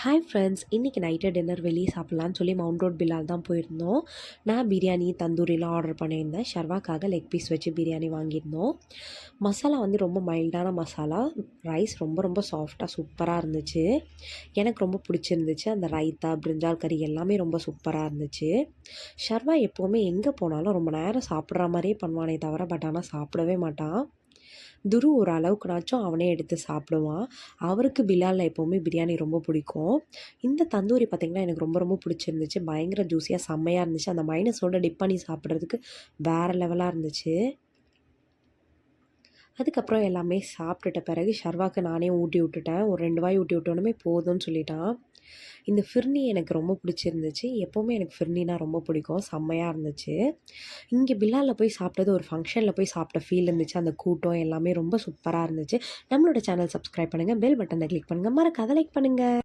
Hi friends, இன்றைக்கி night dinner வெளியே சாப்பிட்லான்னு சொல்லி மவுண்ட் ரோட் பிலால் தான் போயிருந்தோம். நான் பிரியாணி தந்தூரிலாம் ஆர்டர் பண்ணியிருந்தேன். ஷர்வாக்காக லெக் பீஸ் வச்சு பிரியாணி வாங்கியிருந்தோம். மசாலா வந்து ரொம்ப மைல்டான மசாலா. ரைஸ் ரொம்ப ரொம்ப சாஃப்டாக சூப்பராக இருந்துச்சு. எனக்கு ரொம்ப பிடிச்சிருந்துச்சு. அந்த ரைத்தா, பிரிஞ்சால் கறி எல்லாமே ரொம்ப சூப்பராக இருந்துச்சு. ஷர்வா எப்போவுமே எங்கே போனாலும் ரொம்ப நேரம் சாப்பிட்ற மாதிரியே பண்ணுவானே தவிர ஆனால் சாப்பிடவே மாட்டான். துரு ஒரு அளவுக்குனாச்சும் அவனே எடுத்து சாப்பிடுவான். அவருக்கு பிலாலில் எப்போவுமே பிரியாணி ரொம்ப பிடிக்கும். இந்த தந்தூரி பார்த்திங்கன்னா எனக்கு ரொம்ப ரொம்ப பிடிச்சிருந்துச்சு. பயங்கர ஜூஸியாக செம்மையாக இருந்துச்சு. அந்த மைனஸோட டிப் பண்ணி சாப்பிட்றதுக்கு வேறு லெவலாக இருந்துச்சு. அதுக்கப்புறம் எல்லாமே சாப்பிட்டுட்ட பிறகு ஷர்வாக்கு நானே ஊட்டி விட்டுட்டேன். ஒரு 2 வாய் ஊட்டி விட்டோனமே போதும்னு சொல்லிட்டான். இந்த ஃபிர்னி எனக்கு ரொம்ப பிடிச்சிருந்துச்சு. எப்போவுமே எனக்கு ஃபிர்னினா ரொம்ப பிடிக்கும். செம்மையாக இருந்துச்சு. இங்கே பிலாலில் போய் சாப்பிட்டது ஒரு ஃபங்க்ஷனில் போய் சாப்பிட்ட ஃபீல் இருந்துச்சு. அந்த கூட்டம் எல்லாமே ரொம்ப சூப்பராக இருந்துச்சு. நம்மளோட சேனல் சப்ஸ்கிரைப் பண்ணுங்கள். பெல் பட்டனை கிளிக் பண்ணுங்கள். மறக்காத லைக் பண்ணுங்கள்.